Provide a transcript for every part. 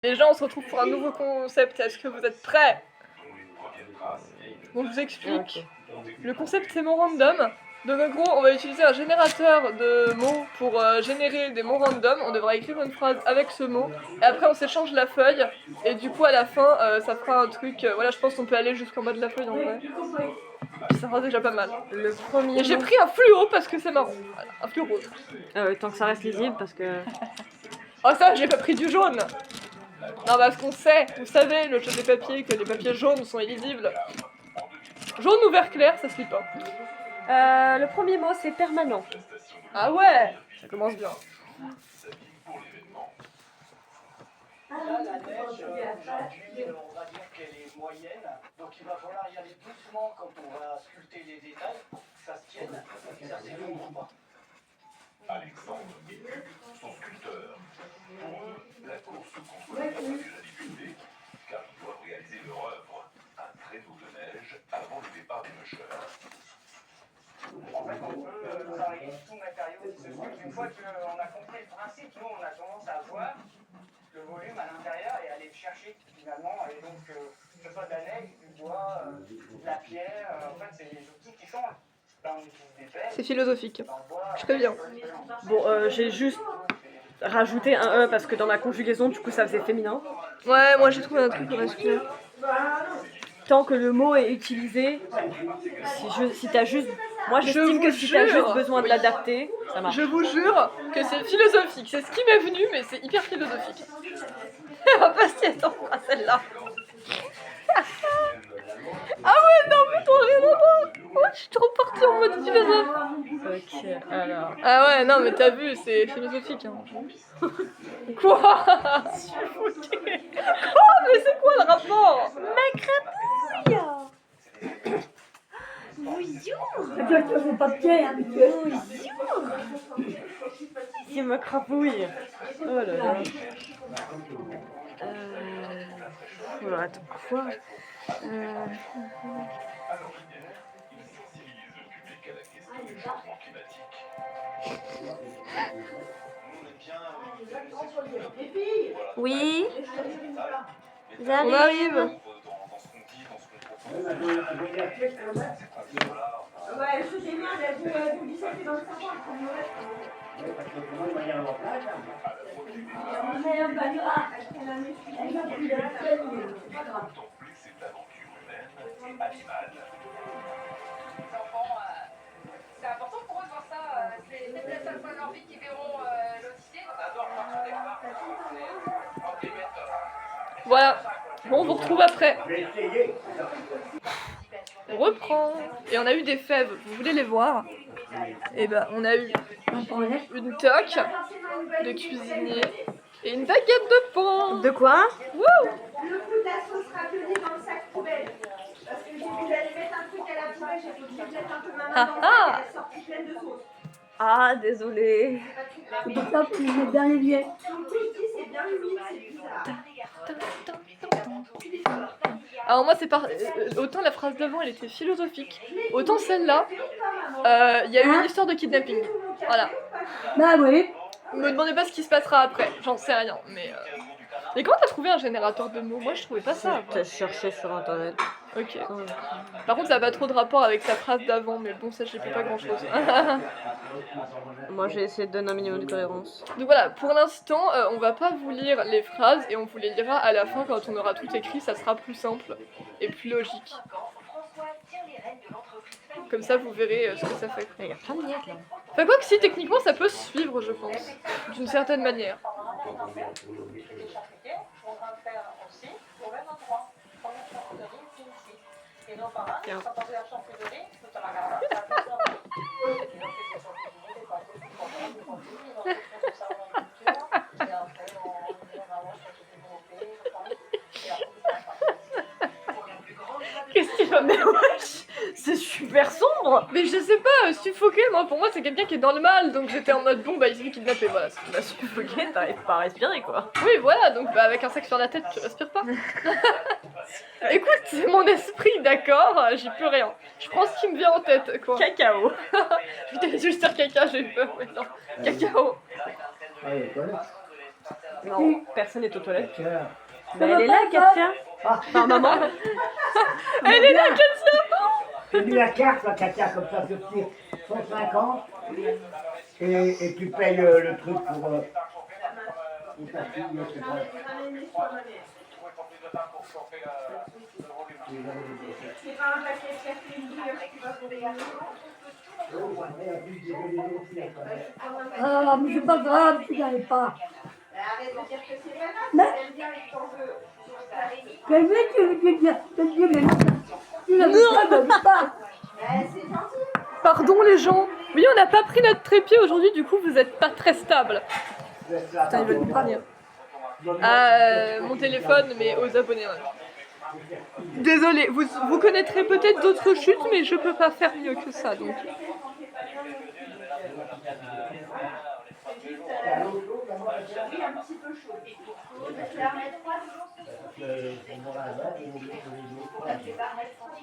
Les gens, on se retrouve pour un nouveau concept. Est-ce que vous êtes prêts? Bon, je vous explique. Le concept, c'est mots random. Donc en gros, on va utiliser un générateur de mots pour générer des mots random. On devra écrire une phrase avec ce mot. Et après, on s'échange la feuille. Et du coup, à la fin, ça fera un truc... voilà, je pense qu'on peut aller jusqu'en bas de la feuille en vrai. Puis ça sera déjà pas mal. Le premier. Et j'ai pris un fluo parce que c'est marrant. Voilà, un fluo rose. Tant que ça reste lisible parce que. Oh ça, j'ai pas pris du jaune. Non, parce qu'on sait, vous savez, le jeu des papiers, que les papiers jaunes sont illisibles. Jaune ou vert clair, ça se lit pas. Le premier mot, c'est permanent. Ah ouais, ça commence bien. Là, la neige, aujourd'hui, on va dire qu'elle est moyenne, donc il va falloir y aller doucement quand on va sculpter les détails, pour que ça se tienne, et ça s'effondre pas. Alexandre Guécu, son sculpteur. Pour eux, la course contre la nature a débuté, car ils doivent réaliser leur œuvre, un traîneau de neige avant le départ des mûcheurs. En fait, on peut travailler tout matériau qui se sculpte. Une fois qu'on a compris le principe, nous, on a tendance à voir le volume à l'intérieur et aller le chercher finalement. Et donc, que ce soit de la neige, du bois, de la pierre, en fait, c'est les outils qui changent. Là, on utilise des pelles. C'est philosophique. Je préviens. Bon, j'ai juste rajouté un E parce que dans ma conjugaison, du coup, ça faisait féminin. Ouais, moi j'ai trouvé un truc masculin. Tant que le mot est utilisé, si t'as juste. Moi, j'estime que si t'as juste besoin de l'adapter, ça marche. Je vous jure que c'est philosophique. C'est ce qui m'est venu, mais c'est hyper philosophique. On va pas s'y attendre à celle-là. Ah ouais, non, mais ton rien oh, je suis trop partie en mode philosophe. Ok, alors. Ah ouais, non, mais t'as vu, c'est philosophique. Hein. Quoi? Quoi? Mais c'est quoi le rapport? Ma crapouille! C'est mon papier, hein, C'est ma crapouille! Oh là là! Oh, attends, quoi? Alors, il sensibilise le public à la question du changement climatique. Oui? On arrive. Ouais, c'est génial, vous discutez dans le savoir, comme le reste. D'autant plus c'est de l'aventure humaine et animale. Les enfants, c'est important pour eux de voir ça. C'est peut-être la seule fois de leur vie qu'ils verront l'Odyssée. On adore partir des parcs. Voilà. Bon, on vous retrouve après. On reprend. Et on a eu des fèves. Vous voulez les voir? Et ben, on a eu une toque de cuisinier et une baguette de pain. De quoi? Wouh! Le coup de la sauce raviolie dans le sac poubelle. Parce que j'ai vu d'aller mettre un truc à la poubelle, j'ai obligé de mettre un peu ma main dans le sac, elle est sortie pleine de sauce. Ah, désolé. C'est pour ça que je mets bien les billets. Sur le coup, ici, c'est bien humide, c'est bizarre. Alors moi, c'est pas... autant la phrase d'avant, elle était philosophique. Autant celle-là, il y a eu une histoire de kidnapping. Voilà. Bah oui. Me demandez pas ce qui se passera après. J'en sais rien, mais... Mais comment t'as trouvé un générateur de mots? Moi, je trouvais pas ça. avant. T'as cherché sur internet. Ok. Par contre, ça n'a pas trop de rapport avec sa phrase d'avant, mais bon, ça, j'ai fait pas grand-chose. Moi, j'ai essayé de donner un minimum de cohérence. Donc voilà, pour l'instant, on va pas vous lire les phrases et on vous les lira à la fin quand on aura tout écrit, ça sera plus simple et plus logique. Comme ça, vous verrez ce que ça fait. Il y a plein de miettes là. Enfin, quoi que si, techniquement, ça peut se suivre, je pense, d'une certaine manière. Tiens. Qu'est-ce qu'il va Mais wesh, c'est super sombre. Mais je sais pas, suffoquer, moi pour moi c'est quelqu'un qui est dans le mal, donc j'étais en mode bon bah il s'est fait kidnapper, voilà. C'est tout. Bah suffoqué, t'arrives pas à respirer quoi. Oui voilà, donc bah avec un sac sur la tête tu respires pas. Écoute, c'est mon esprit, d'accord, j'y peux rien. Je prends ce qui me vient en tête quoi. Cacao. Je t'ai juste dire caca, j'ai eu peur maintenant. Cacao. Non, personne n'est aux toilettes. Tiens. Mais elle est là, Katia. Enfin, maman. Elle est là, J'ai mis la carte, la Katia, comme ça, sur 150. Et tu payes le truc pour ta fille, je sais pas. C'est pas un paquet de café dur qui va pour les garçons. Ah, mais c'est pas grave, tu n'arrives pas. Arrête de dire que c'est pas grave, Mais- elle vient et t'en veux. Mais oui, tu dis, mais tu n'arrives pas. C'est gentil. Pardon les gens. Oui, on n'a pas pris notre trépied aujourd'hui, du coup vous êtes pas très stable. Putain, ils veulent nous parler. Mon téléphone, mais aux abonnés. Ouais. Désolé, vous connaîtrez peut-être d'autres chutes, mais je peux pas faire mieux que ça, donc. Oui, un petit peu chaud. Je vais la remettre 3 jours sur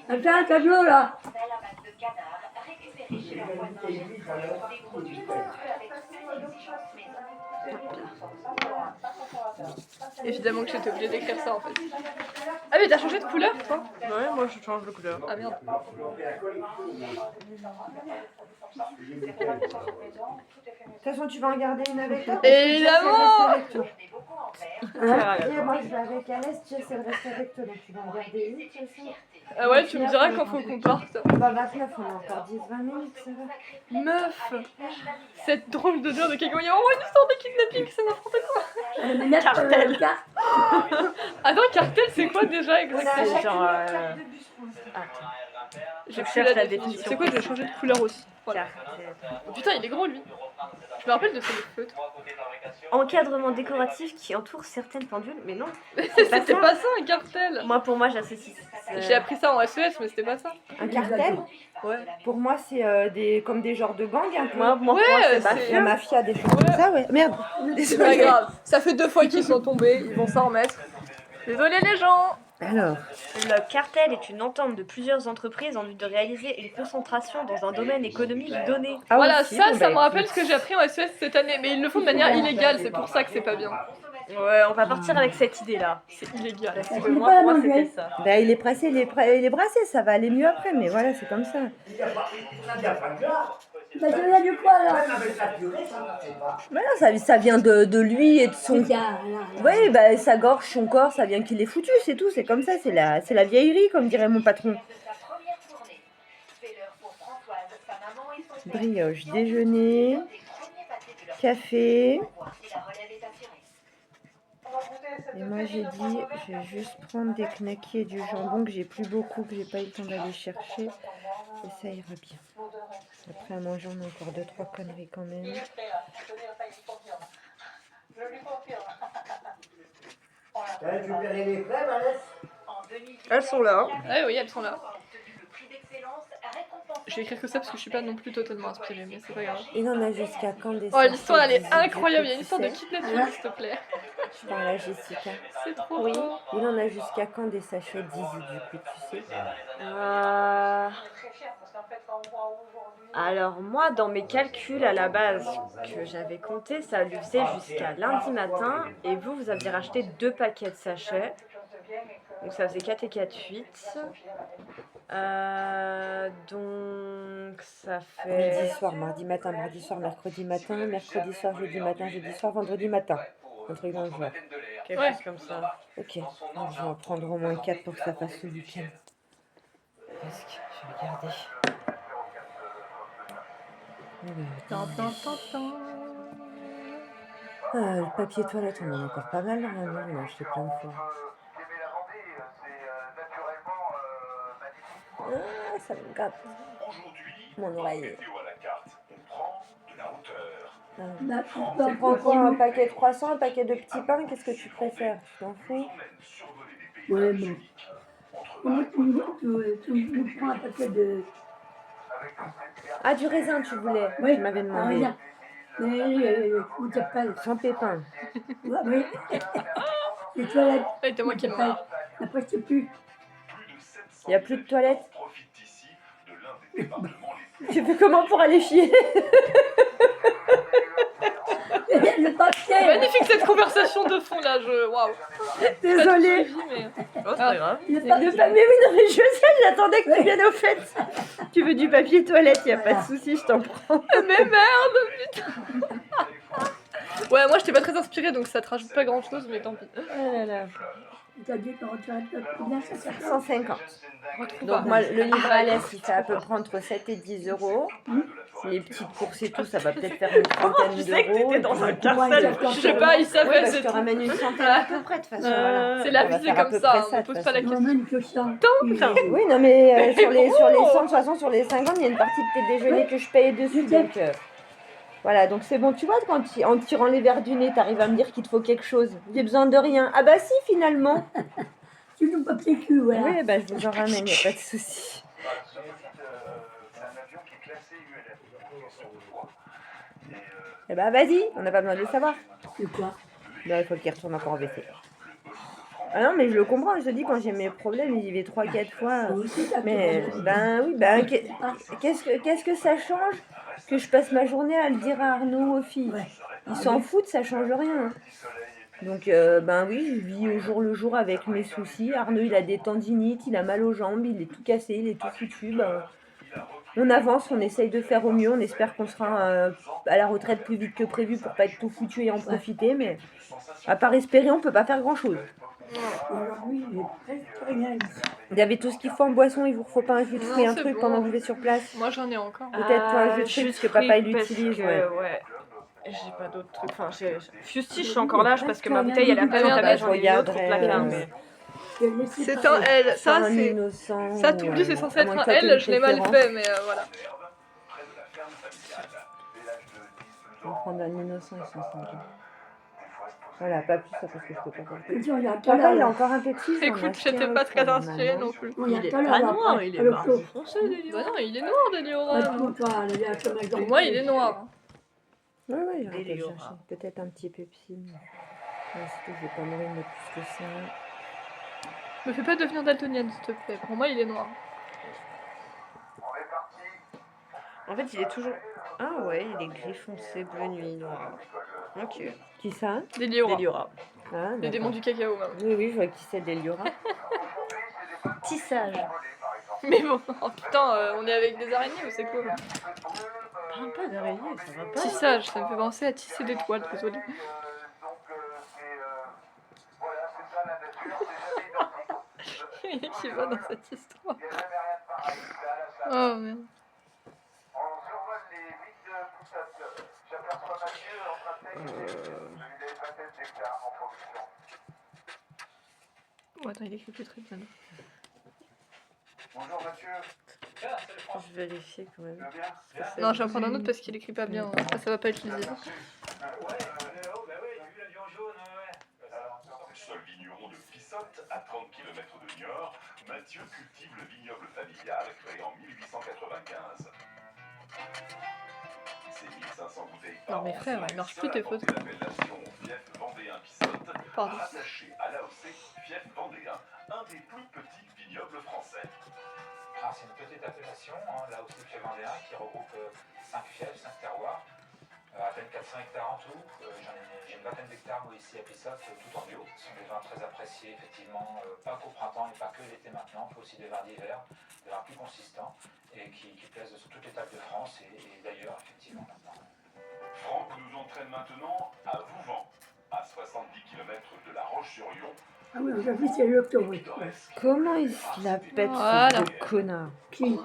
Attends, un tableau là. Évidemment que j'étais obligée d'écrire ça en fait. Ah mais t'as changé de couleur toi? Ouais, moi je change de couleur. Ah merde. De toute façon, tu vas en garder une avec toi. Évidemment. Et moi, je vais avec Alès, tu sais, c'est le reste avec toi, donc tu vas en garder une. De toute façon. Ah ouais, tu me diras quand faut qu'on parte. Bah, 29, on a encore 10-20 minutes, ça va. Meuf, cette drôle d'odeur de Kegoya. Oh, une histoire de kidnapping, c'est n'importe quoi. Cartel. Attends, cartel, c'est quoi déjà exactement? C'est genre. J'ai Je plus cherche la définition. définition. C'est quoi, je vais changer de couleur aussi. Voilà. Cartel. Oh, putain, il est gros lui. Je me rappelle de ce feutre. Encadrement décoratif qui entoure certaines pendules, mais non. C'était pas ça un cartel. Moi, pour moi, j'associe. J'ai appris ça en SES, mais c'était pas ça. Un cartel, Ouais. pour moi, c'est comme des genres de gangs un peu. Moi, pour moi, Ouais, c'est c'est- La mafia, des choses comme ça, ouais. Merde. C'est pas grave. Ça fait 2 fois qu'ils sont tombés, ils vont s'en remettre. Désolé les gens. Alors, Le cartel est une entente de plusieurs entreprises en vue de réaliser une concentration dans un domaine économique donné. ah, Voilà, aussi, ça, bon, ça bah, me rappelle ce que j'ai appris en SES cette année. Mais ils le font de manière illégale, c'est pour ça que c'est pas bien. Ouais, on va partir avec cette idée-là. C'est illégal. Parce que moi, pour moi, c'était ça. bah, il est pressé, il est brassé, ça va aller mieux après, mais voilà, c'est comme ça. T'as donné du poids là. Voilà, ça vient de lui et de son. Tiens, là. Oui, bah, sa gorge, son corps, ça vient qu'il est foutu, c'est tout, c'est comme ça, c'est la vieillerie, comme dirait mon patron. Brioche, déjeuner, café. Et moi j'ai dit, je vais juste prendre des knackis et du jambon que j'ai plus beaucoup, que j'ai pas eu le temps d'aller chercher. Et ça ira bien. Après à manger, on a encore 2-3 conneries quand même. Tu verrais les crèmes, Alès? Elles sont là. Ouais, oui, elles sont là. Je vais écrire que ça parce que je suis pas non plus totalement inspirée, mais c'est pas grave. Il en a jusqu'à quand des Oh, l'histoire elle est sachets incroyable. Il y a une histoire de tu sais. kidnapping, s'il te plaît. Je parle à Jessica. C'est trop Oui. beau. Il en a jusqu'à quand des sachets d'Easy du coup, tu sais? Alors moi, dans mes calculs à la base que j'avais compté, ça lui faisait jusqu'à lundi matin. Et vous, vous aviez racheté 2 paquets de sachets. Donc ça faisait 4 et 4, 8. Donc ça Midi fait... soir, mardi matin, mardi soir, mercredi matin, mercredi soir, jeudi matin, jeudi soir, vendredi matin. Un truc dans le genre. quelque Ouais. chose comme ça. Ok, donc je vais en prendre au moins 4 pour que ça fasse le week-end. Presque, je vais regarder. Le papier toilette, on en a encore pas mal normalement, on en a acheté plein de fois. Ah, ça me gratte mon oreille. Météo à la carte, on prend de la hauteur. Là, Tu prends quoi, un paquet de croissants, un paquet de petits pains, qu'est-ce que tu préfères? Tu t'en fous? Ouais, mais. Comment tu me prends un paquet de. Ah, du raisin tu voulais? Oui, Tu m'avais ah, demandé. regarde. Comment tu t'appelles? Sans pépins. Ouais, oui. Les toilettes. Ouais, c'est moi qui ai demandé. Après, je sais plus. Il n'y a plus de toilettes? Profite ici de l'un des départements les plus Tu fais comment pour aller chier? Je papier. Magnifique cette conversation de fond là, waouh. Désolée. Pas tout suivi, mais- Oh, c'est pas grave. Le Le papier. papier, oui, non, mais je sais, j'attendais que tu viennes au fait. Tu veux du papier toilette, y a pas de Voilà. souci, je t'en prends. Mais merde, putain. Ouais, moi j'étais pas très inspirée donc ça te rajoute pas grand chose, mais tant pis. Oh là là. T'as dit qu'on retirait combien ça s'appelle 150. Retrouve Donc pas. moi, le livre à l'aise, il fait à peu près entre 7 et 10 euros. Les petites courses et tout, ça va peut-être faire une trentaine Je sais que d'euros. t'étais dans un Comment carcel. ils Je sais pas, il Ouais, savait, bah, c'est je te tout. ramène une centaine à peu près de toute façon. voilà. C'est la On va vie, c'est faire à comme peu ça, près on de pose toute pas la façon. question. Ramène que ça. Oui, non, mais sur les gros. 100, de toute façon, sur les 50, il y a une partie de tes déjeuners que je paye dessus. Donc, voilà, donc c'est bon. Tu vois, en tirant les verres du nez, t'arrives à me dire qu'il te faut quelque chose. J'ai besoin de rien. Ah bah si, finalement. Tu nous papier cul, voilà. Oui, bah je vous en ramène, y a pas de souci. C'est un avion qui est classé ULF. Question de poids. Eh bah vas-y, on n'a pas besoin de le savoir. C'est quoi Là, il faut qu'il retourne encore en WC. Ah non, mais je le comprends, je te dis, quand j'ai mes problèmes, j'y vais 3-4 fois. Toi aussi, t'as Mais, tes problèmes. ben oui, ben, qu'est-ce que ça change que je passe ma journée à le dire à Arnaud, aux filles? Ouais. Ils s'en foutent, ça change rien. Donc, ben oui, je vis au jour le jour avec mes soucis. Arnaud, il a des tendinites, il a mal aux jambes, il est tout cassé, il est tout foutu. Ben, on avance, on essaye de faire au mieux, on espère qu'on sera à la retraite plus vite que prévu pour pas être tout foutu et en profiter, mais à part espérer, on peut pas faire grand-chose. Aujourd'hui, j'ai presque rien ici. Vous avez tout ce qu'il faut en boisson, il vous faut pas un jus de fruits, Non, un c'est truc bon. pendant que vous êtes sur place? Moi j'en ai encore. Peut-être toi, un jus de fruits, parce que papa, il parce l'utilise, que, ouais. J'ai pas d'autres trucs. Enfin, Fusti, je suis encore là parce que ma bouteille elle a pas Ah, dans ta merde, j'en ai une autre au regarderai, placard. Mais... J'ai laissé C'est passer. un L, ça Un c'est. innocent, Ça, tu me dis, c'est censé à être moins un que toi, t'aies L, une je l'ai mal préférence. fait, mais voilà. Près de la ferme familiale. Village de 10-12 On va ans. prendre un innocent et 150. Voilà, pas plus, ça parce que je peux pas faire plus. Et puis, on y a tout à Papa, il est l'heure. encore un petit. Écoute, j'étais pas très inspirée non plus. On y a Il est tout à l'heure. pas noir, après, il à est l'auto. marron foncé, Délio. Bah non, il est noir, Pas Délioran. tout, toi, elle vient à ce mec dans le Moi, il est noir. Ouais, ouais, j'aurais peut-être Délio. cherché. Peut-être un petit Pepsi. Mais... Ouais, c'est tout, je vais pas mourir de plus que ça. Me fais pas devenir daltonienne, s'il te plaît. Pour moi, il est noir. En fait, il est toujours. Ah ouais, il est gris foncé, bleu nuit, noir. Ok. Qui ça? Délioran. Déliorat. Ah, Les démons du cacao, même. Oui, oui, je vois qui c'est, Deliora. Tissage. Mais bon, oh, putain, on est avec des araignées ou c'est quoi? Parle pas d'araignée, ça va pas. Tissage, ça me fait penser à tisser des toiles, désolé. Qui va dans cette histoire. Oh merde. Oh, attends, il écrit plus très bien. Bonjour Mathieu. Je vais vérifier quand même. Non, je vais en prendre un autre parce qu'il écrit pas bien. Après, ça va pas être lisible. Seul vigneron de Pissotte, à 30 km de Niort, Mathieu cultive le vignoble familial créé en 1895. Ces 1500 bouteilles par Non, mais an frère, sont il marche les plus tes seules à photos. porter l'appellation fief vendéen Pissotte, Pardon. rattaché à l'AOC fief vendéen, un des plus petits vignobles français. Ah, c'est une petite appellation, là aussi fief vendéen, qui regroupe 5 fiefs, 5 terroirs, à peine 400 hectares en tout. J'ai une vingtaine d'hectares moi ici à Pissotte, tout en bio. Ce sont des vins très appréciés, effectivement, pas qu'au printemps et pas que l'été maintenant. Il faut aussi des vins d'hiver, des vins plus consistants et qui plaisent sur toutes les tables de France et d'ailleurs, effectivement, maintenant. Franck nous entraîne maintenant à Vouvant, à 70 km de La Roche-sur-Yon. Ah oui, aujourd'hui, c'est l'octobre. Ouais. Comment il se la pète, Voilà. ce gros connard? Qui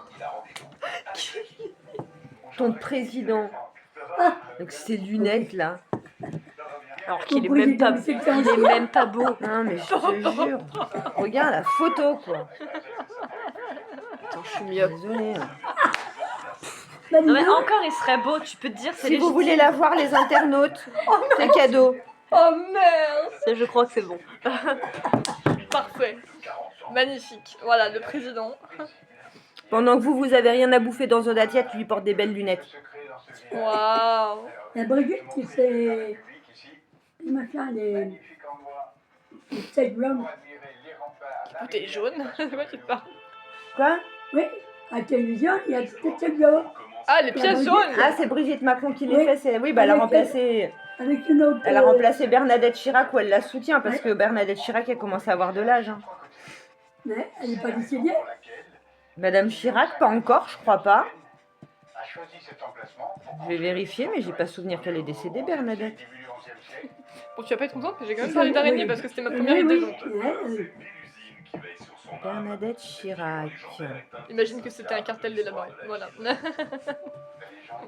Ton président. Avec ses lunettes, là. Alors qu'il est même pas, il est même pas beau. Non, mais je te jure. Regarde la photo, quoi. Attends, je suis mieux. Désolée. Bah, dis Non mais donc, encore il serait beau, tu peux te dire c'est Si vous légitime. voulez la voir, les internautes, c'est cadeau. Oh merde! Ça, je crois que c'est bon. Parfait. Magnifique. Voilà, le président. Pendant que vous avez rien à bouffer dans un assiette, tu lui portes des belles lunettes. Waouh! la Brigitte qui fait les machins, les steaks blancs. Bouteille jaune. De quoi tu parles? Quoi? Oui, à la télévision, il y a des steaks blancs. Ah, les pièces jaunes! Ah, c'est Brigitte Macron qui les Oui. fait. Oui, bah elle a Avec remplacé. avec une autre. Elle a remplacé Bernadette Chirac ou elle la soutient parce que Bernadette Chirac a commencé à avoir de l'âge. Hein. Mais elle n'est pas décédée. Madame Chirac, pas encore, je crois pas. A choisi cet emplacement pour Je vais vérifier, mais j'ai pas souvenir qu'elle est décédée, Bernadette. début du XIe siècle. Bon, tu vas pas être contente, mais j'ai quand même C'est parlé ça, d'araignée oui. parce que c'était ma première idée. Donc. Mélusine qui veille sur son âme. Bernadette Chirac. Imagine que c'était un cartel délabré. Voilà. La légende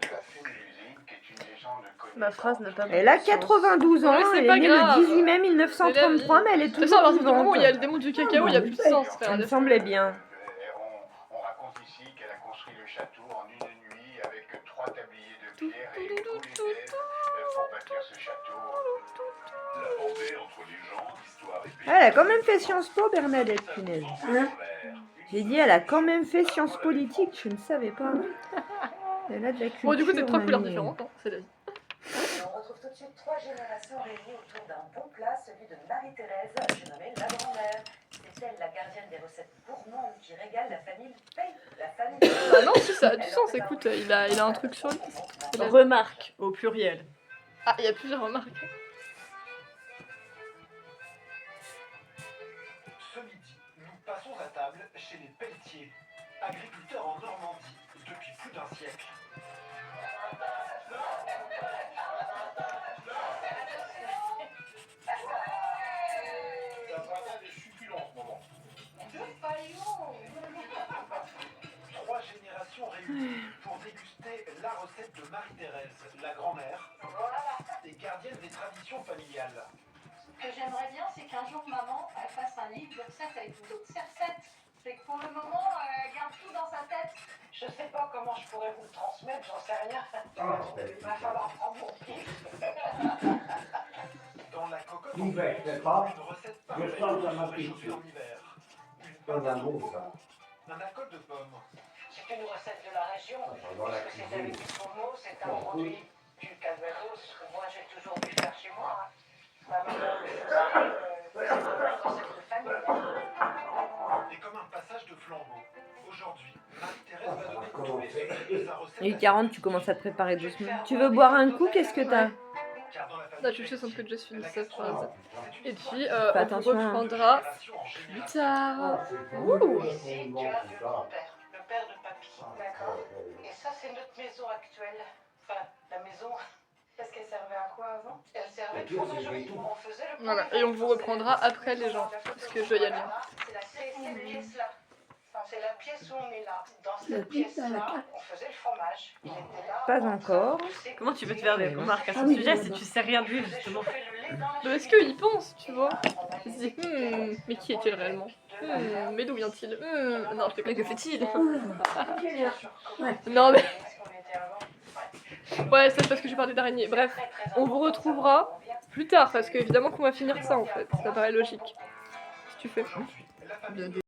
de la fée Mélusine, qui est une légende connue. Ma phrase n'a pas Elle a beaucoup de sens. 92 ans, Ouais, c'est elle pas est née grave. le 18 mai 1933, mais elle est De toute façon, à toujours partir du moment où il y a le vivante. démon du cacao, il y a plus de sens, frère. Ça me semblait bien. On raconte ici qu'elle a construit le château en une nuit avec 3 tabliers de pierre et tous les aides pour bâtir ce château. La bordée entre légende, histoire et Elle a quand même fait Sciences Po, Bernadette, punaise. Hein? J'ai dit, elle a quand même fait sciences politiques, je ne savais pas. Elle a de la culture. Bon, du coup, c'est 3 couleurs mamie. différentes, hein, c'est la vie. On retrouve tout de suite 3 générations réunies autour d'un bon plat, celui de Marie-Thérèse, surnommée la grand-mère. C'est elle la gardienne des recettes gourmandes qui régale la famille Paye. La famille Ah non, si ça a du sens, écoute, il a un truc sur lui. Remarque au pluriel. Ah, il y a plusieurs remarques. Ce midi, nous passons à table chez les Pelletiers, agriculteurs en Normandie depuis plus d'un siècle. C'est un patin des succulents en ce moment. 3 générations réunies pour déguster la recette de Marie-Thérèse, la grand-mère, et gardienne des traditions familiales. Ce que j'aimerais bien, c'est qu'un jour, maman, elle fasse un livre de recettes avec toutes ses recettes. C'est que pour le moment, elle garde tout dans sa tête. Je sais pas comment je pourrais vous le transmettre, j'en sais rien. Il va falloir prendre mon pied. Dans la cocotte, L'hiver, c'est pas. une recette Je parfaite sens pour dans ma se réchauffer piscine. en hiver. Une Dans pâte un à mot, chocolat, ça. un alcool de pomme, C'est une recette de la région, Dans la parce que c'est cuisine. avec du pommeau, c'est un produit du Calvados que moi j'ai toujours dû faire chez moi. Ma maman le faisait, c'est une recette de famille. et comme un passage de flambeau. Aujourd'hui, Marie-Thérèse va donner tous les secrets de sa recette. Il est 40, tu commences à te préparer doucement. Tu veux boire un coup? Qu'est-ce que t'as? Car dans la famille Là, je suis sûre que Jess finisse sa phrase. Et puis, c'est on vous attention, hein. reprendra une plus tard. Ici, tu as vu mon père, le père de papy. D'accord. Et ça, c'est notre maison actuelle. Enfin, la maison. Parce qu'elle servait à quoi avant? Elle servait de fromagerie. On faisait le Voilà, et on vous reprendra après les gens, parce que je dois y aller. C'est cette pièce-là. C'est la pièce où on est là. Dans La cette pièce à la pièce-là, carte. on faisait le fromage. Il était là. Pas en train encore. de pousser. Comment tu peux te faire des remarques à Ah ce oui, sujet oui, si oui. tu sais rien de lui, J'ai justement? chauffé le lait dans la Mais est-ce cheminée. qu'il pense, tu vois? On a Il se mis dit, des mais qui est-il réellement? Mais d'où vient-il? Non, je Mais déconne. que fait-il? Non, mais... Parce qu'on était avant. Ouais, c'est parce que je parlais d'araignée. Bref, on vous retrouvera plus tard, parce que évidemment qu'on va finir ça, en fait. Ça paraît logique. Si tu fais. La famille